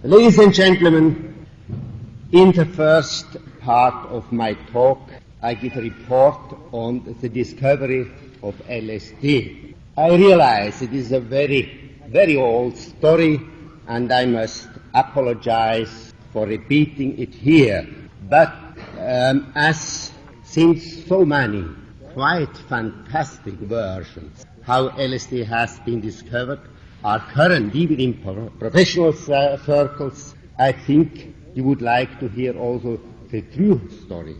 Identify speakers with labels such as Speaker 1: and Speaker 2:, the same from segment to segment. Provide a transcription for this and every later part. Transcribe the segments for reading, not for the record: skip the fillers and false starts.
Speaker 1: Ladies and gentlemen, in the first part of my talk, I give a report on the discovery of LSD. I realize it is a very old story, and I must apologize for repeating it here. But as since so many quite fantastic versions how LSD has been discovered are current even in professional circles, I think you would like to hear also the true story.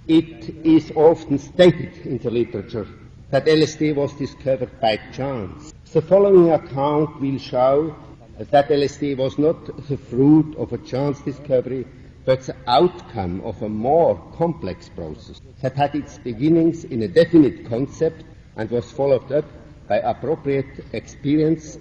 Speaker 1: It is often stated in the literature that LSD was discovered by chance. The following account will show that LSD was not the fruit of a chance discovery, but the outcome of a more complex process that had its beginnings in a definite concept and was followed up by appropriate experiments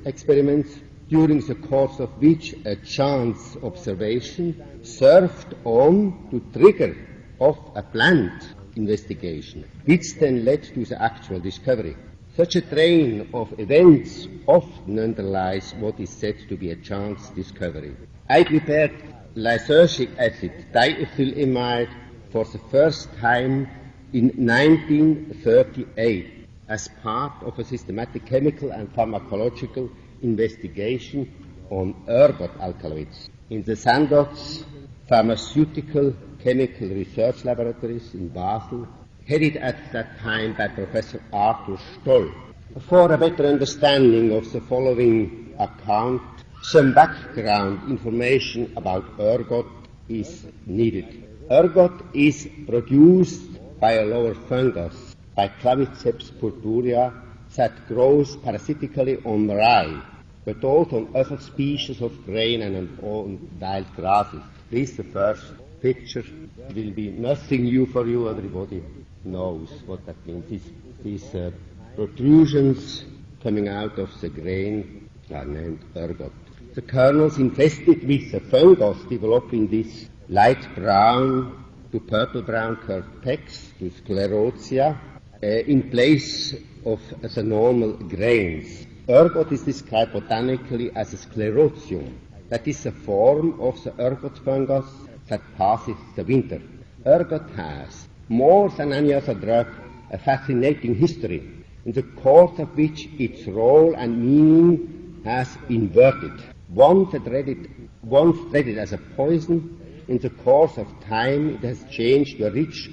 Speaker 1: during the course of which a chance observation served on to trigger off a planned investigation, which then led to the actual discovery. Such a train of events often underlies what is said to be a chance discovery. I prepared lysergic acid diethylamide for the first time in 1938 as part of a systematic chemical and pharmacological investigation on ergot alkaloids in the Sandoz Pharmaceutical Chemical Research Laboratories in Basel, headed at that time by Professor Arthur Stoll. For a better understanding of the following account, some background information about ergot is needed. Ergot is produced by a lower fungus, by Claviceps purpurea, that grows parasitically on rye, but also on other species of grain and on wild grasses. This, the first picture, will be nothing new for you. Everybody knows what that means. These protrusions coming out of the grain are named ergot. The kernels infested with the fungus developing this light brown to purple brown curved pecks, to sclerotia, in place of the normal grains. Ergot is described botanically as a sclerotium. That is a form of the ergot fungus that passes the winter. Ergot has, more than any other drug, a fascinating history, in the course of which its role and meaning has inverted. Once treated as a poison, in the course of time it has changed to a rich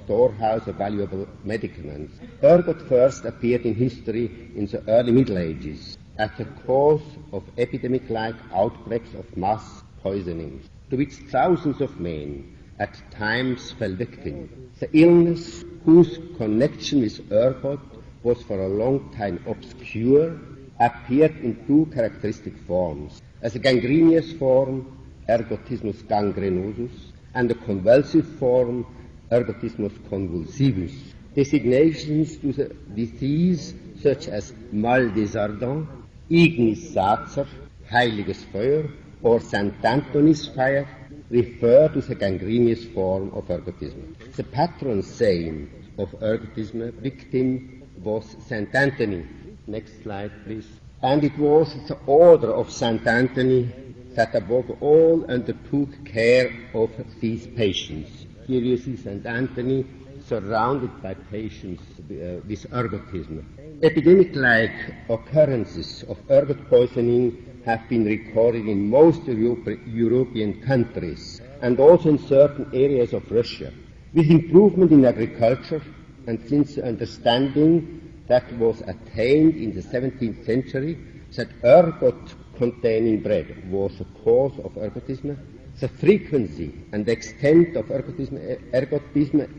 Speaker 1: storehouse of valuable medicaments. Ergot first appeared in history in the early Middle Ages as the cause of epidemic-like outbreaks of mass poisoning, to which thousands of men at times fell victim. The illness, whose connection with ergot was for a long time obscure, appeared in two characteristic forms: as a gangrenous form, ergotismus gangrenosus, and a convulsive form, ergotismus convulsivus. Designations to the disease such as mal des ardents, ignis sacer, heiliges Feuer, or St. Anthony's fire refer to the gangrenous form of ergotism. The patron saint of ergotism victim was St. Anthony. Next slide, please. And it was the order of St. Anthony that above all undertook care of these patients. Here you see St. Anthony surrounded by patients with ergotism. Epidemic-like occurrences of ergot poisoning have been recorded in most European countries and also in certain areas of Russia. With improvement in agriculture and since the understanding that was attained in the 17th century that ergot-containing bread was the cause of ergotism, the frequency and extent of ergotism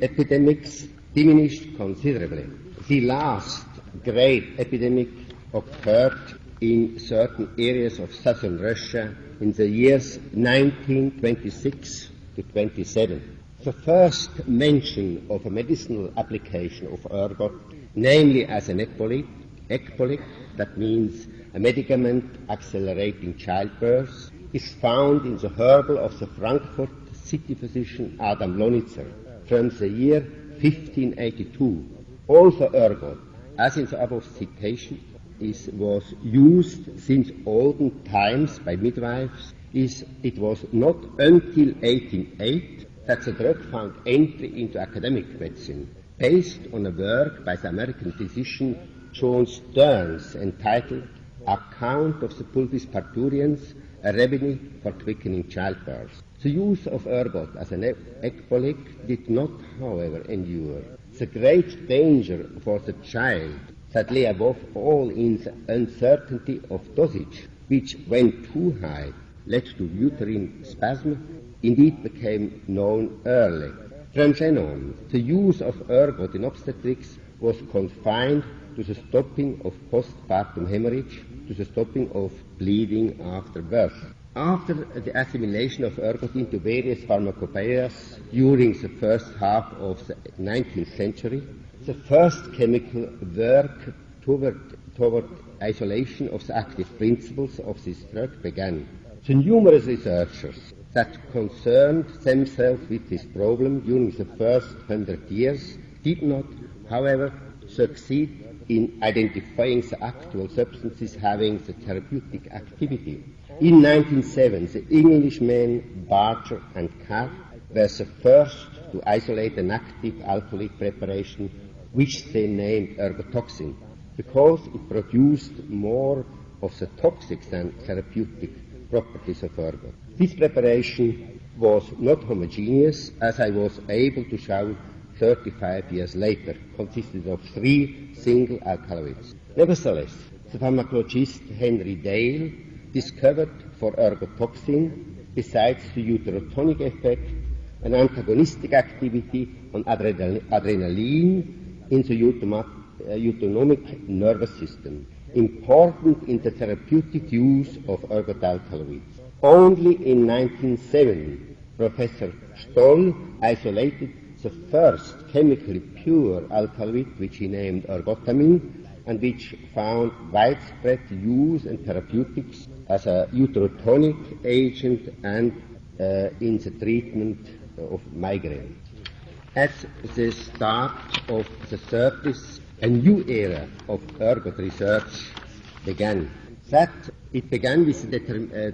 Speaker 1: epidemics diminished considerably. The last great epidemic occurred in certain areas of southern Russia in the years 1926 to 27. The first mention of a medicinal application of ergot, namely as an ecbolic, that means a medicament accelerating childbirth, is found in the herbal of the Frankfurt city physician Adam Lonitzer from the year 1582. Also ergot, as in the above citation, was used since olden times by midwives it was not until 1808 that the drug found entry into academic medicine, based on a work by the American physician John Stearns entitled Account of the Pulvis Parturiens, a Remedy for Quickening Childbirth. The use of ergot as an ecbolic did not, however, endure. The great danger for the child that lay above all in the uncertainty of dosage, which, when too high, led to uterine spasm, indeed became known early. From then on, the use of ergot in obstetrics was confined to the stopping of postpartum hemorrhage, to the stopping of bleeding after birth. After the assimilation of ergot into various pharmacopoeias during the first half of the 19th century, the first chemical work toward isolation of the active principles of this drug began. The numerous researchers that concerned themselves with this problem during the first 100 years did not, however, succeed in identifying the actual substances having the therapeutic activity. In 1907, the Englishmen Barger and Carr were the first to isolate an active alcoholic preparation which they named ergotoxin, because it produced more of the toxic than therapeutic properties of ergot. This preparation was not homogeneous, as I was able to show 35 years later, consisted of 3 single alkaloids. Nevertheless, the pharmacologist Henry Dale discovered for ergotoxin, besides the uterotonic effect, an antagonistic activity on adrenaline in the autonomic nervous system, important in the therapeutic use of ergot alkaloids. Only in 1907, Professor Stoll isolated the first chemically pure alkaloid, which he named ergotamine, and which found widespread use in therapeutics as a uterotonic agent and in the treatment of migraine. At the start of the 30s, a new era of ergot research began. It began with the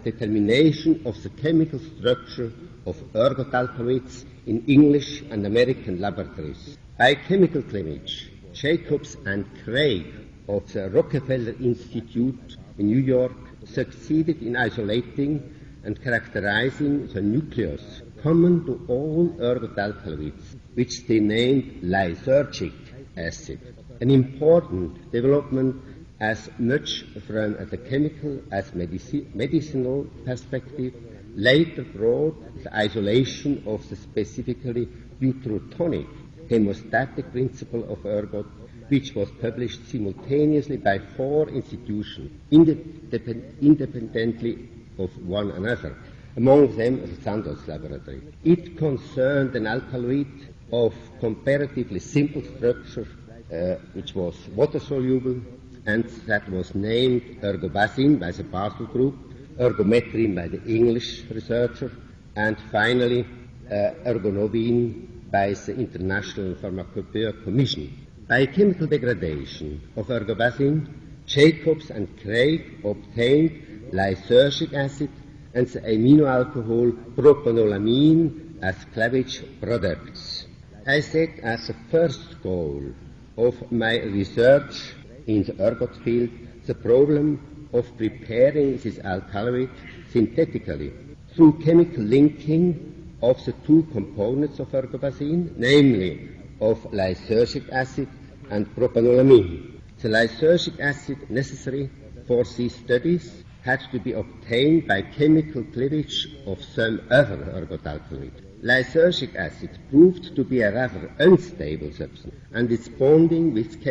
Speaker 1: determination of the chemical structure of ergot alkaloids in English and American laboratories. By chemical cleavage, Jacobs and Craig of the Rockefeller Institute in New York succeeded in isolating and characterizing the nucleus common to all ergot alkaloids, which they named lysergic acid. An important development as much from the chemical as medicinal perspective later brought the isolation of the specifically uterotonic hemostatic principle of ergot, which was published simultaneously by 4 institutions, independently of one another, among them the Sandoz laboratory. It concerned an alkaloid of comparatively simple structure, which was water-soluble, and that was named ergobazine by the Basel group, ergometrin by the English researcher, and finally ergonovine by the International Pharmacopoeia Commission. By chemical degradation of ergobazine, Jacobs and Craig obtained lysergic acid and the amino alcohol propanolamine as cleavage products. I set as the first goal of my research in the ergot field the problem of preparing this alkaloid synthetically through chemical linking of the 2 components of ergobazine, namely of lysergic acid and propanolamine. The lysergic acid necessary for these studies had to be obtained by chemical cleavage of some other ergot alkaloid. Lysergic acid proved to be a rather unstable substance, and its bonding with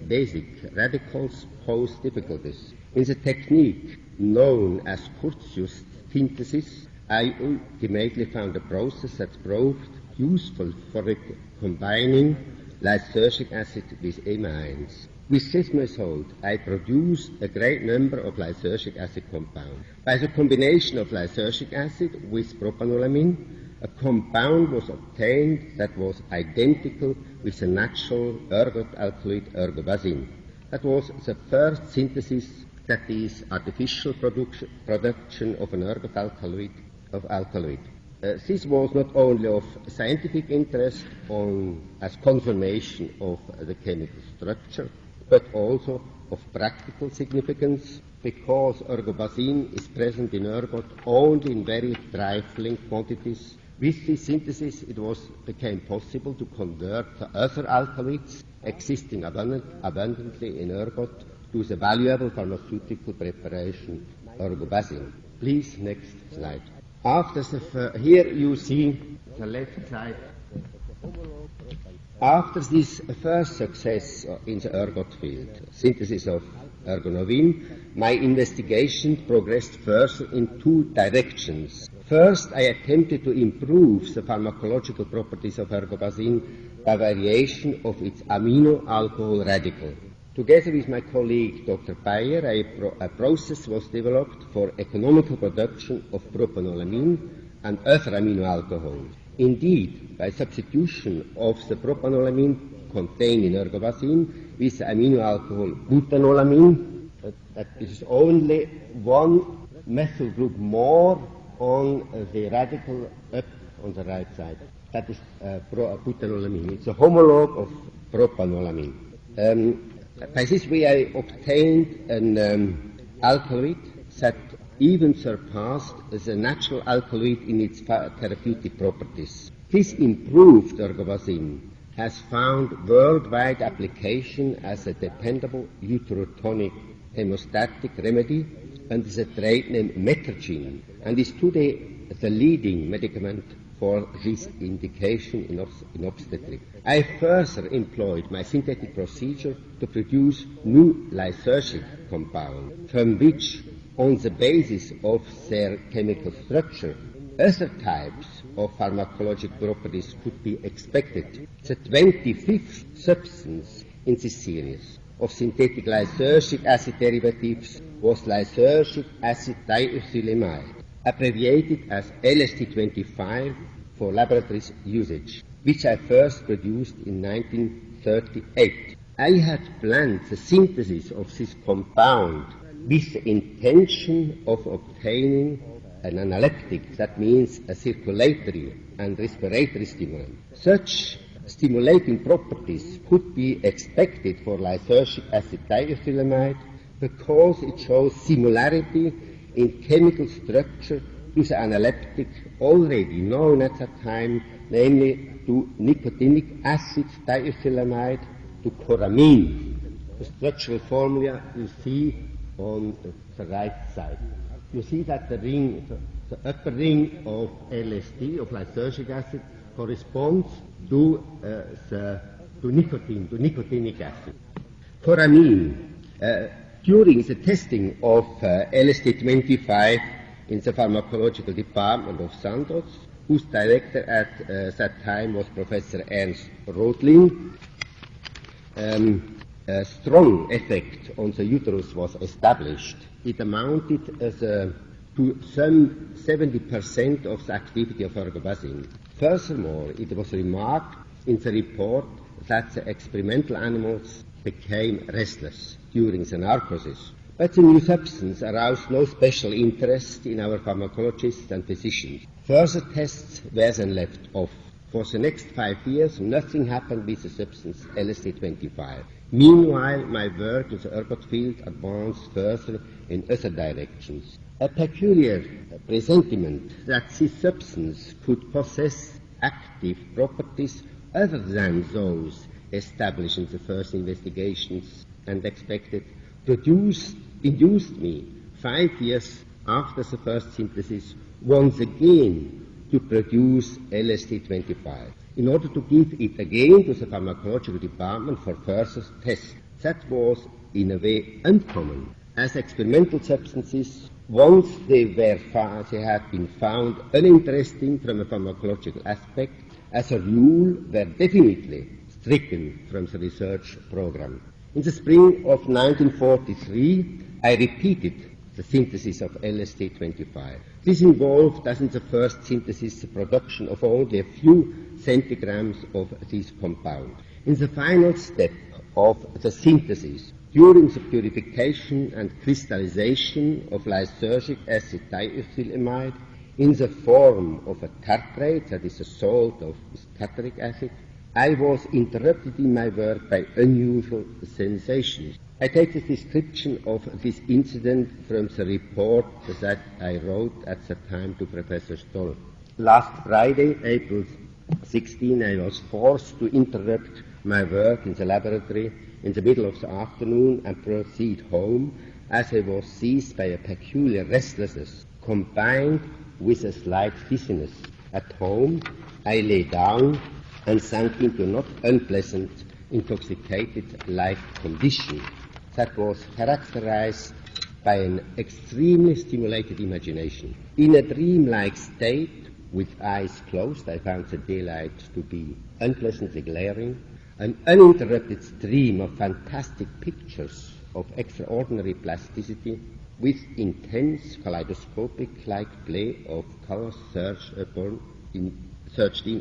Speaker 1: basic radicals posed difficulties. In the technique known as Curtius synthesis, I ultimately found a process that proved useful for combining lysergic acid with amines. With this method, I produced a great number of lysergic acid compounds. By the combination of lysergic acid with propanolamine, a compound was obtained that was identical with the natural ergot alkaloid ergobazine. That was the first synthesis that is artificial production of an ergot alkaloid. This was not only of scientific interest as confirmation of the chemical structure, but also of practical significance, because ergobasine is present in ergot only in very trifling quantities. With this synthesis, it became possible to convert the other alkaloids existing abundantly in ergot to the valuable pharmaceutical preparation ergobasine. Please, next slide. Here you see the left side. After this first success in the ergot field, synthesis of ergonovine, my investigation progressed further in two directions. First, I attempted to improve the pharmacological properties of ergobasine by variation of its amino alcohol radical. Together with my colleague Dr. Bayer, a process was developed for economical production of propanolamine and other amino alcohols. Indeed, by substitution of the propanolamine contained in ergobasine with the amino alcohol butanolamine, that is only one methyl group more on the radical up on the right side. That is butanolamine. It's a homologue of propanolamine. By this way, I obtained an alkaloid that even surpassed the natural alkaloid in its therapeutic properties. This improved ergobasine has found worldwide application as a dependable uterotonic hemostatic remedy under the trade name Metergine, and is today the leading medicament for this indication in obstetrics. I further employed my synthetic procedure to produce new lysergic compounds, from which, on the basis of their chemical structure, other types of pharmacologic properties could be expected. The 25th substance in this series of synthetic lysergic acid derivatives was lysergic acid diethylamide, abbreviated as LSD-25 for laboratory usage, which I first produced in 1938. I had planned the synthesis of this compound with the intention of obtaining an analeptic, that means a circulatory and respiratory stimulant. Such stimulating properties could be expected for lysergic acid diethylamide because it shows similarity in chemical structure to the analeptic already known at that time, namely to nicotinic acid diethylamide, to coramine. The structural formula you see on the right side. You see that the upper ring of LSD, of lysergic acid, corresponds to nicotinic acid. Coramine, during the testing of LSD-25 in the pharmacological department of Sandoz, whose director at that time was Professor Ernst Rothling, a strong effect on the uterus was established. It amounted to some 70% of the activity of ergobasine. Furthermore, it was remarked in the report that the experimental animals became restless during the narcosis. But the new substance aroused no special interest in our pharmacologists and physicians. Further tests were then left off. For the next 5 years, nothing happened with the substance LSD-25. Meanwhile, my work in the ergot field advanced further in other directions. A peculiar presentiment that this substance could possess active properties other than those established in the first investigations and expected induced me 5 years after the first synthesis once again to produce LSD-25 in order to give it again to the pharmacological department for further tests. That was in a way uncommon, as experimental substances, once they had been found uninteresting from a pharmacological aspect, as a rule were definitely stricken from the research program. In the spring of 1943, I repeated the synthesis of LSD-25. This involved, as in the first synthesis, the production of only a few centigrams of this compound. In the final step of the synthesis, During the purification and crystallization of lysergic acid diethylamide in the form of a tartrate, that is a salt of tartaric acid, I was interrupted in my work by unusual sensations. I take the description of this incident from the report that I wrote at the time to Professor Stoll. Last Friday, April 16, I was forced to interrupt my work in the laboratory in the middle of the afternoon and proceed home, as I was seized by a peculiar restlessness combined with a slight dizziness. At home, I lay down and sank into a not unpleasant, intoxicated-like condition that was characterized by an extremely stimulated imagination. In a dreamlike state, with eyes closed, I found the daylight to be unpleasantly glaring. An uninterrupted stream of fantastic pictures of extraordinary plasticity with intense kaleidoscopic-like play of colors surged in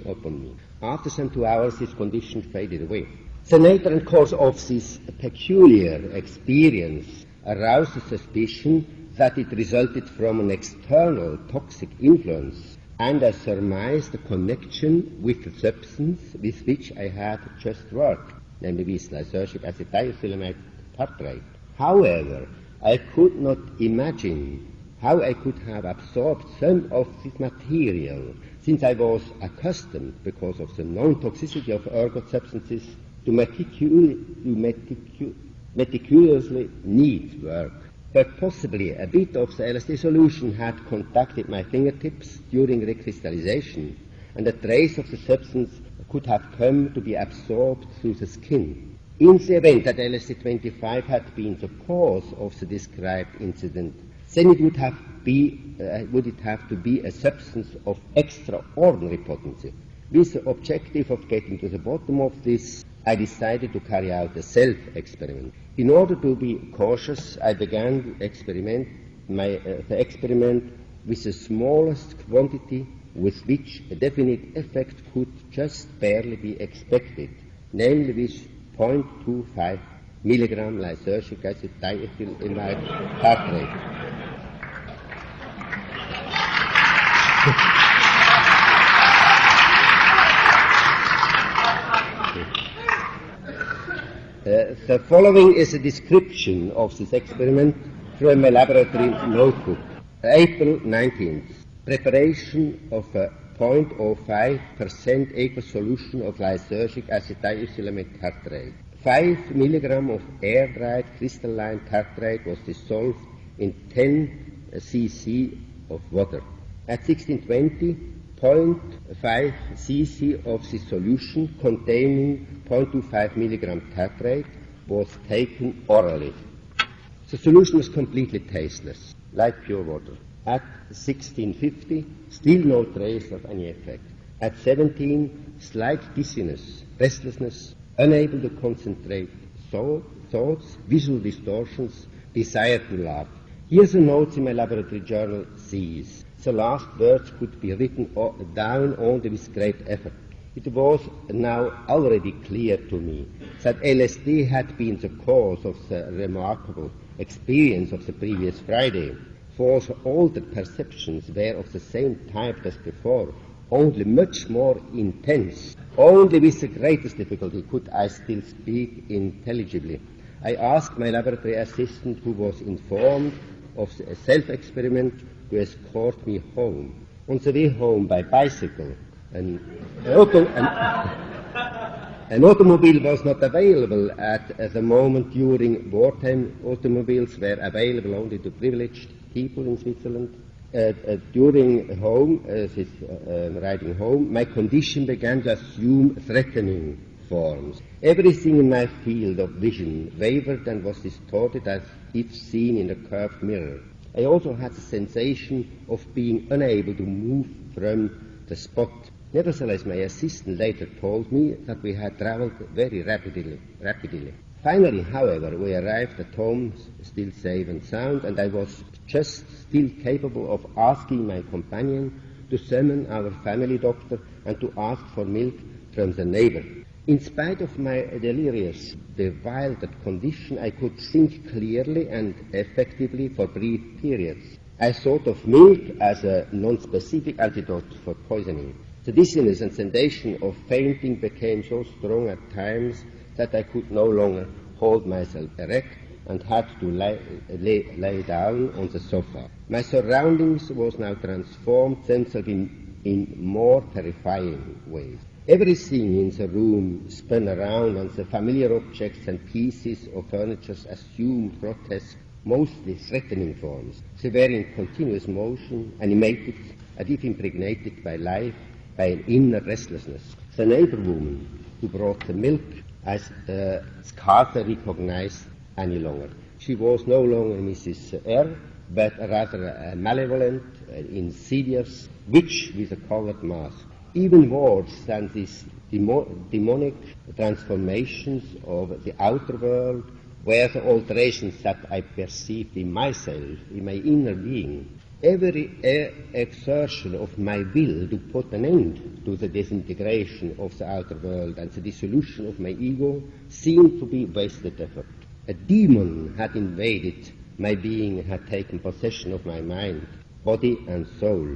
Speaker 1: upon me. After some 2 hours, this condition faded away. The nature and cause of this peculiar experience aroused the suspicion that it resulted from an external toxic influence, and I surmised the connection with the substance with which I had just worked, namely with lysergic acid diethylamide tartrate. However, I could not imagine how I could have absorbed some of this material, since I was accustomed, because of the known toxicity of ergot substances, to meticulously neat work. But possibly a bit of the LSD solution had contacted my fingertips during recrystallization, and a trace of the substance could have come to be absorbed through the skin. In the event that LSD-25 had been the cause of the described incident, then it would have to be a substance of extraordinary potency. With the objective of getting to the bottom of this, I decided to carry out a self-experiment. In order to be cautious, I began the experiment with the smallest quantity with which a definite effect could just barely be expected, namely with 0.25 milligram lysergic acid diethylamide tartrate. The following is a description of this experiment from a laboratory notebook. April 19th. Preparation of a 0.05% aqueous solution of lysergic acid diethylamide tartrate. 5 milligram of air-dried crystalline tartrate was dissolved in 10 cc of water. At 1620, 0.5 cc of the solution containing 0.25 milligram tartrate was taken orally. The solution was completely tasteless, like pure water. At 1650, still no trace of any effect. At 17, slight dizziness, restlessness, unable to concentrate, thoughts, visual distortions, desire to laugh. Here the notes in my laboratory journal cease. The last words could be written down only with great effort. It was now already clear to me that LSD had been the cause of the remarkable experience of the previous Friday, for the altered perceptions were of the same type as before, only much more intense. Only with the greatest difficulty could I still speak intelligibly. I asked my laboratory assistant, who was informed of the self-experiment, to escort me home. On the way home by bicycle, an automobile was not available at the moment. During wartime, automobiles were available only to privileged people in Switzerland. During riding home, my condition began to assume threatening forms. Everything in my field of vision wavered and was distorted as if seen in a curved mirror. I also had the sensation of being unable to move from the spot. Nevertheless, my assistant later told me that we had traveled very rapidly. Finally, however, we arrived at home still safe and sound, and I was just still capable of asking my companion to summon our family doctor and to ask for milk from the neighbor. In spite of my delirious, bewildered condition, I could think clearly and effectively for brief periods. I thought of milk as a non-specific antidote for poisoning. The dizziness and sensation of fainting became so strong at times that I could no longer hold myself erect and had to lay down on the sofa. My surroundings was now transformed themselves in more terrifying ways. Everything in the room spun around, and the familiar objects and pieces of furniture assumed grotesque, mostly threatening forms. They were in continuous motion, animated, as if impregnated by life, by an inner restlessness. The neighbor woman who brought the milk I scarcely recognized any longer. She was no longer Mrs. R., but rather a malevolent, insidious witch with a colored mask. Even worse than these demonic transformations of the outer world were the alterations that I perceived in myself, in my inner being. Every exertion of my will to put an end to the disintegration of the outer world and the dissolution of my ego seemed to be wasted effort. A demon had invaded my being and had taken possession of my mind, body and soul.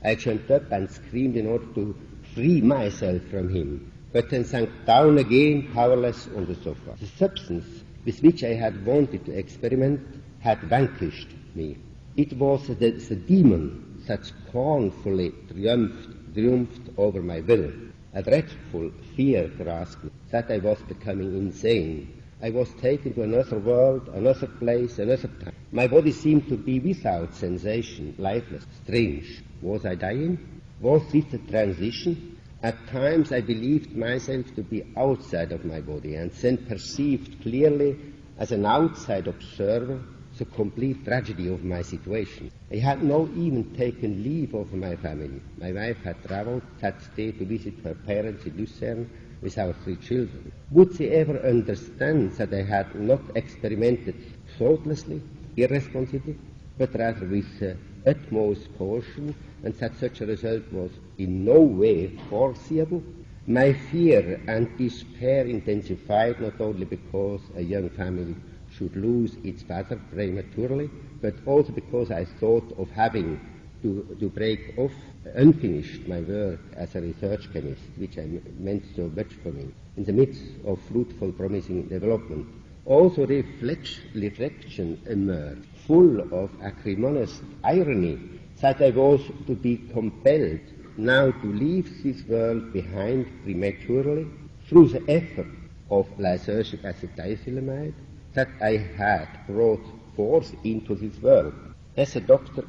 Speaker 1: I jumped up and screamed in order to free myself from him, but then sank down again, powerless on the sofa. The substance with which I had wanted to experiment had vanquished me. It was the demon that scornfully triumphed over my will. A dreadful fear grasped me that I was becoming insane. I was taken to another world, another place, another time. My body seemed to be without sensation, lifeless, strange. Was I dying? Was this a transition? At times I believed myself to be outside of my body, and then perceived clearly as an outside observer the complete tragedy of my situation. I had not even taken leave of my family. My wife had traveled that day to visit her parents in Lucerne with our 3 children. Would they ever understand that I had not experimented thoughtlessly, irresponsibly, but rather with utmost caution, and that such a result was in no way foreseeable? My fear and despair intensified not only because a young family should lose its father prematurely, but also because I thought of having to break off unfinished my work as a research chemist, which I meant so much for me, in the midst of fruitful, promising development. Also reflection emerged, full of acrimonious irony, that I was to be compelled now to leave this world behind prematurely through the effort of lysergic acid diethylamide that I had brought forth into this world. As the doctor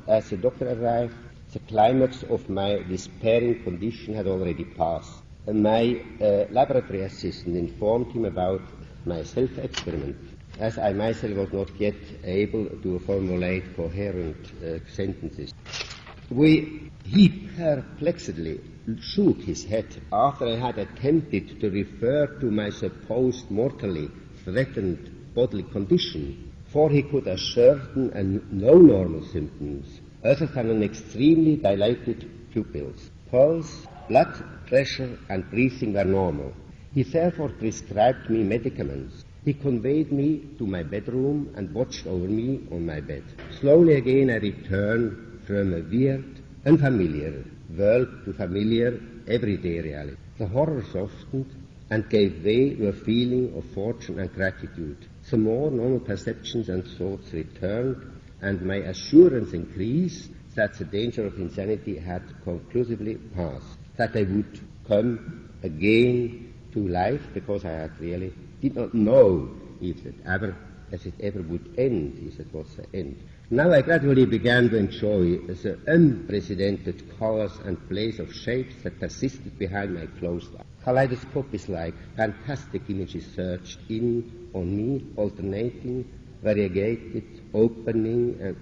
Speaker 1: arrived, the climax of my despairing condition had already passed, and my laboratory assistant informed him about my self-experiment, as I myself was not yet able to formulate coherent sentences. He perplexedly shook his head after I had attempted to refer to my supposed mortally threatened bodily condition, for he could ascertain no normal symptoms other than an extremely dilated pupils. Pulse, blood pressure, and breathing were normal. He therefore prescribed me medicaments. He conveyed me to my bedroom and watched over me on my bed. Slowly again I returned from a weird, unfamiliar world to familiar, everyday reality. The horror softened and gave way to a feeling of fortune and gratitude. Some more normal perceptions and thoughts returned, and my assurance increased that the danger of insanity had conclusively passed, that I would come again to life, because I had really did not know if it ever would end, if it was the end. Now I gradually began to enjoy the unprecedented colors and plays of shapes that persisted behind my closed eyes. Kaleidoscopic-like, fantastic images surged in on me, alternating, variegated, opening, and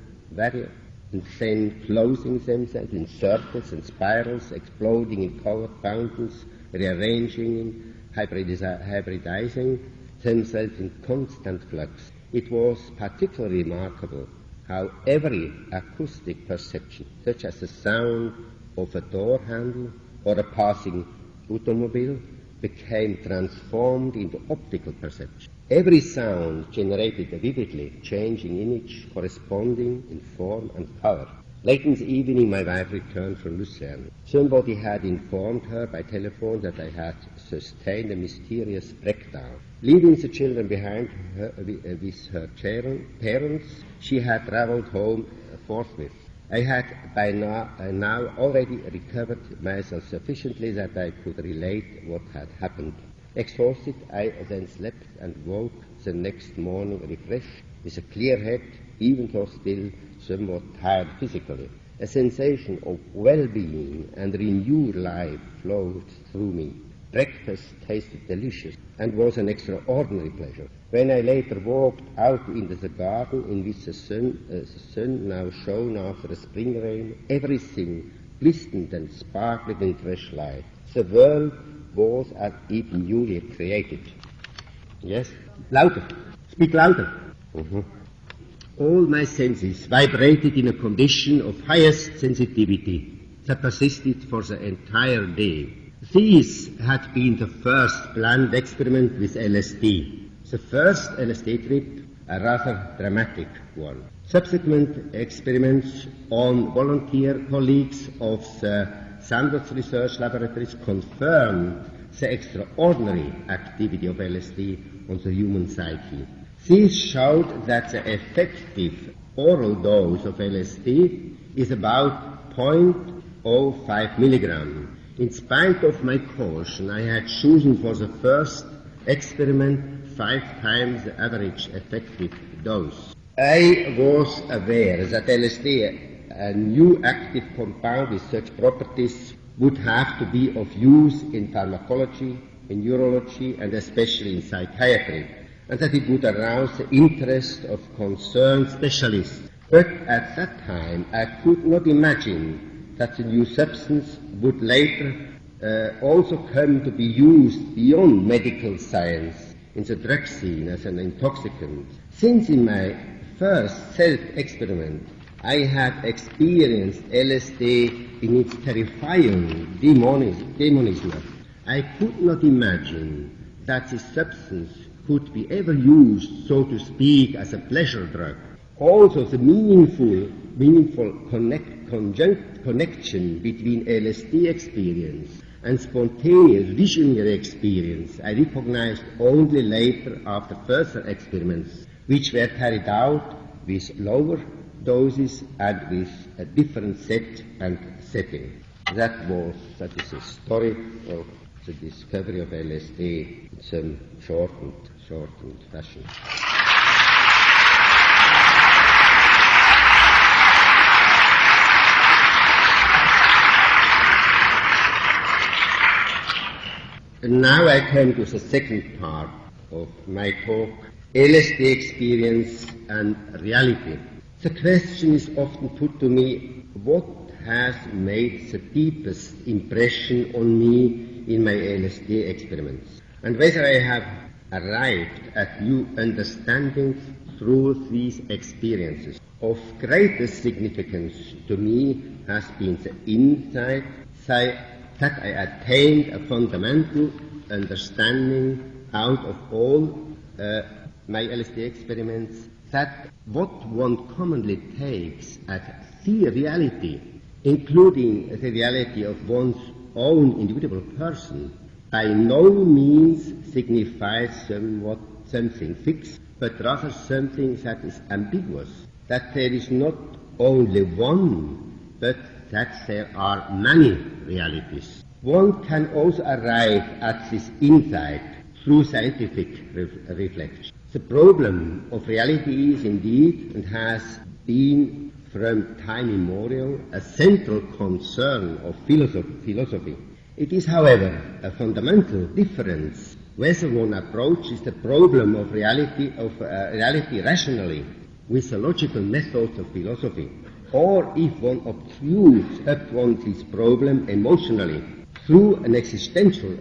Speaker 1: then closing themselves in circles and spirals, exploding in colored fountains, rearranging, hybridizing themselves in constant flux. It was particularly remarkable how every acoustic perception, such as the sound of a door handle or a passing automobile, became transformed into optical perception. Every sound generated a vividly changing image corresponding in form and color. Late in the evening, my wife returned from Lucerne. Somebody had informed her by telephone that I had sustained a mysterious breakdown. Leaving the children behind her, with her parents, she had traveled home forthwith. I had by now already recovered myself sufficiently that I could relate what had happened. Exhausted, I then slept and woke the next morning refreshed, with a clear head, even though still somewhat tired physically. A sensation of well-being and renewed life flowed through me. Breakfast tasted delicious and was an extraordinary pleasure. When I later walked out into the garden in which the sun now shone after a spring rain, everything glistened and sparkled in fresh light. The world was as if newly created. Yes? Louder. Speak louder. All my senses vibrated in a condition of highest sensitivity that persisted for the entire day. This had been the first planned experiment with LSD. The first LSD trip, a rather dramatic one. Subsequent experiments on volunteer colleagues of the Sandwich Research Laboratories confirmed the extraordinary activity of LSD on the human psyche. This showed that the effective oral dose of LSD is about 0.05 milligram. In spite of my caution, I had chosen for the first experiment 5 times the average effective dose. I was aware that LSD, a new active compound with such properties, would have to be of use in pharmacology, in neurology, and especially in psychiatry, and that it would arouse the interest of concerned specialists. But at that time, I could not imagine that the new substance would later also come to be used beyond medical science in the drug scene as an intoxicant. Since in my first self-experiment I had experienced LSD in its terrifying demonism, I could not imagine that this substance could be ever used, so to speak, as a pleasure drug. Also, the meaningful connection between LSD experience and spontaneous visionary experience I recognized only later after further experiments, which were carried out with lower doses and with a different set and setting. That is the story of the discovery of LSD in some shortened fashion. And now I come to the second part of my talk, LSD experience and reality. The question is often put to me, what has made the deepest impression on me in my LSD experiments, and whether I have arrived at new understandings through these experiences. Of greatest significance to me has been the insight that I attained a fundamental understanding out of all my LSD experiments, that what one commonly takes as the reality, including the reality of one's own individual person, by no means signifies something fixed, but rather something that is ambiguous, that there is not only one, but that there are many realities. One can also arrive at this insight through scientific reflection. The problem of reality is indeed, and has been from time immemorial, a central concern of philosophy. It is, however, a fundamental difference whether one approaches the problem of reality rationally with the logical methods of philosophy, or if one obtrudes upon this problem emotionally through an existential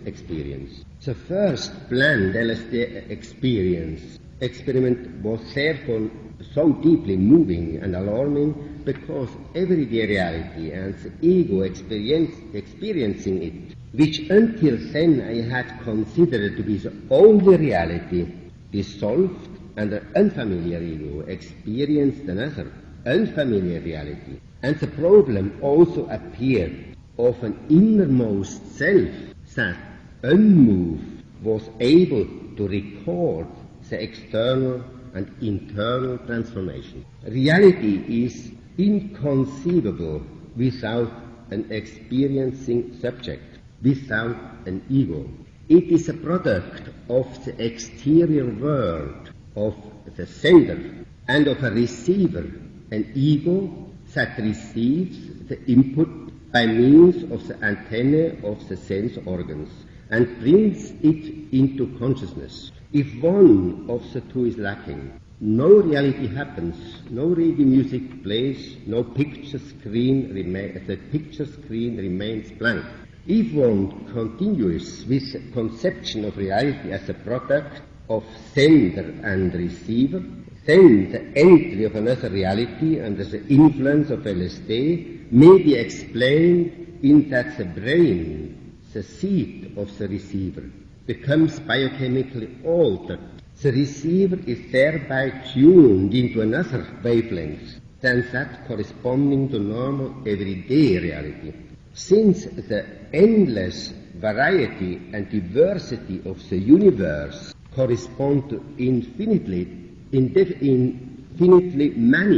Speaker 1: experience. The first planned LSD experience experiment was therefore so deeply moving and alarming because everyday reality and the ego experiencing it, which until then I had considered to be the only reality, dissolved, and the unfamiliar ego experienced another unfamiliar reality. And the problem also appeared of an innermost self that, unmoved, was able to record the external and internal transformation. Reality is inconceivable without an experiencing subject, without an ego. It is a product of the exterior world, of the sender, and of a receiver, an ego that receives the input by means of the antennae of the sense organs and brings it into consciousness. If one of the two is lacking, no reality happens, no radio music plays, no picture screen the picture screen remains blank. If one continues with the conception of reality as a product of sender and receiver, then the entry of another reality under the influence of LSD may be explained in that the brain, the seat of the receiver, becomes biochemically altered. The receiver is thereby tuned into another wavelength than that corresponding to normal everyday reality. Since the endless variety and diversity of the universe correspond to infinitely many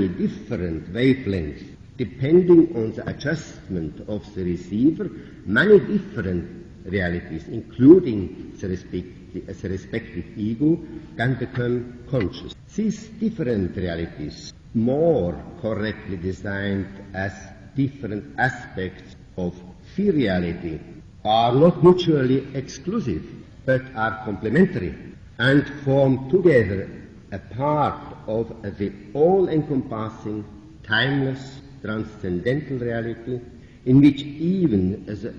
Speaker 1: different wavelengths, depending on the adjustment of the receiver, many different realities, including the respective ego, can become conscious. These different realities, more correctly designed as different aspects of reality, are not mutually exclusive, but are complementary and form together a part of the all-encompassing, timeless, transcendental reality in which even the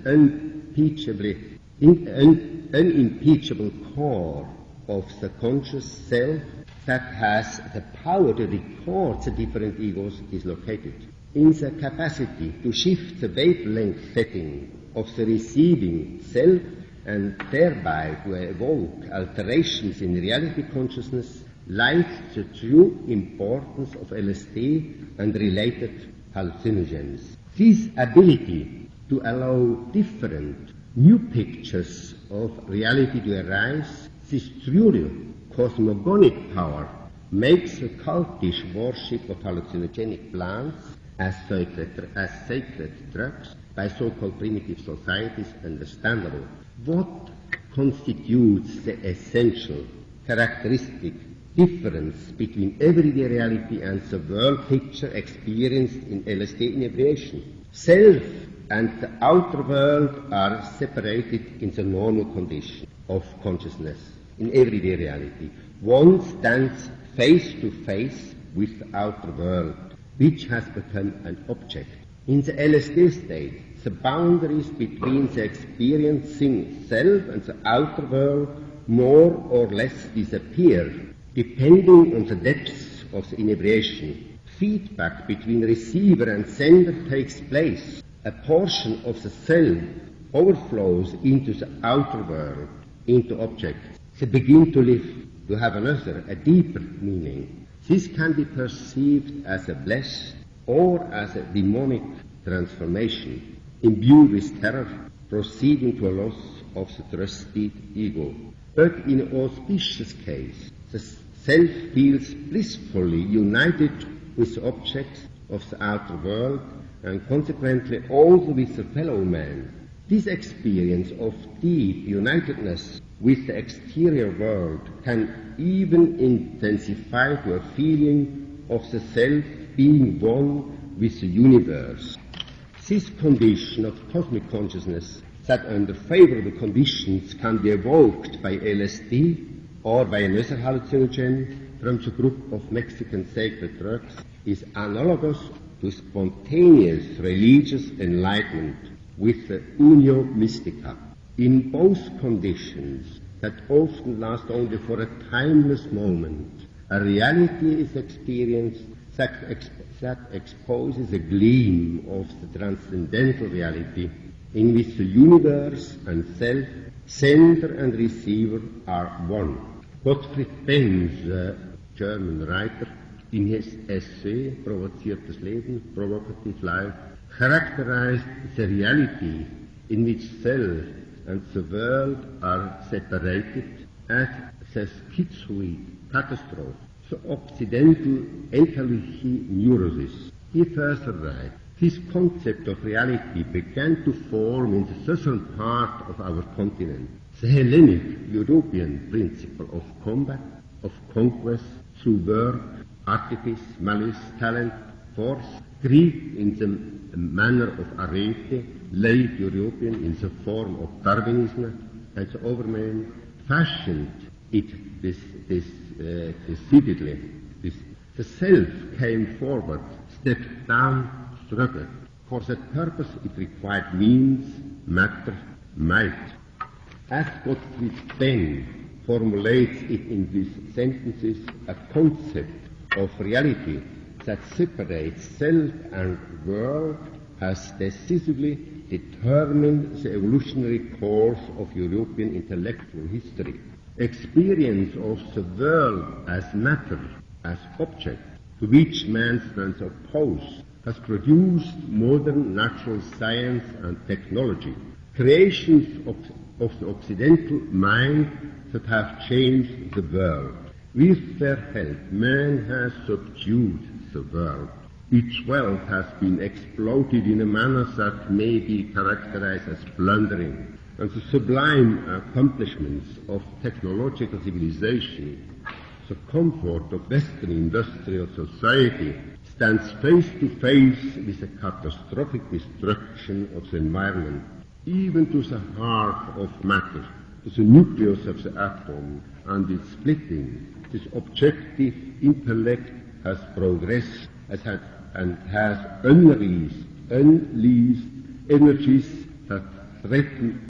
Speaker 1: unimpeachable core of the conscious self that has the power to record the different egos is located. In the capacity to shift the wavelength setting of the receiving self and thereby to evoke alterations in reality consciousness lies the true importance of LSD and related hallucinogens. This ability to allow different new pictures of reality to arise, this truly cosmogonic power, makes the cultish worship of hallucinogenic plants as sacred drugs by so-called primitive societies understandable. What constitutes the essential characteristic difference between everyday reality and the world picture experienced in LSD inebriation? Self and the outer world are separated in the normal condition of consciousness in everyday reality. One stands face to face with the outer world, which has become an object. In the LSD state, the boundaries between the experiencing self and the outer world more or less disappear, depending on the depths of the inebriation. Feedback between receiver and sender takes place. A portion of the self overflows into the outer world, into objects. They begin to live, to have another, a deeper meaning. This can be perceived as a blessed or as a demonic transformation, imbued with terror, proceeding to a loss of the trusted ego. But in an auspicious case, the self feels blissfully united with the objects of the outer world and consequently also with the fellow man. This experience of deep unitedness with the exterior world can even intensify to a feeling of the self being one with the universe. This condition of cosmic consciousness that under favorable conditions can be evoked by LSD or by another hallucinogen from the group of Mexican sacred drugs is analogous to spontaneous religious enlightenment with the unio mystica. In both conditions, that often last only for a timeless moment. A reality is experienced that exposes a gleam of the transcendental reality in which the universe and self, sender and receiver are one. Gottfried Benz, the German writer, in his essay Provoziertes Leben, Provocative Life, characterized the reality in which self and the world are separated as the schizoid catastrophe, the Occidental entellliche neurosis. He further writes, this concept of reality began to form in the southern part of our continent. The Hellenic European principle of combat, of conquest through work, artifice, malice, talent, force, Greek in the manner of arete, late European in the form of Darwinism, and the Overman fashioned it decidedly. The self came forward, stepped down, struggled. For that purpose it required means, matter, might. As Gottfried Benn formulates it in these sentences, a concept of reality that separates self and world has decisively determined the evolutionary course of European intellectual history. Experience of the world as matter, as object, to which man stands opposed, has produced modern natural science and technology, creations of the Occidental mind that have changed the world. With their help, man has subdued the world. Its wealth has been exploited in a manner that may be characterized as plundering, and the sublime accomplishments of technological civilization, the comfort of Western industrial society, stands face to face with the catastrophic destruction of the environment, even to the heart of matter, to the nucleus of the atom and its splitting. This objective intellect has progressed and has unleashed energies that threaten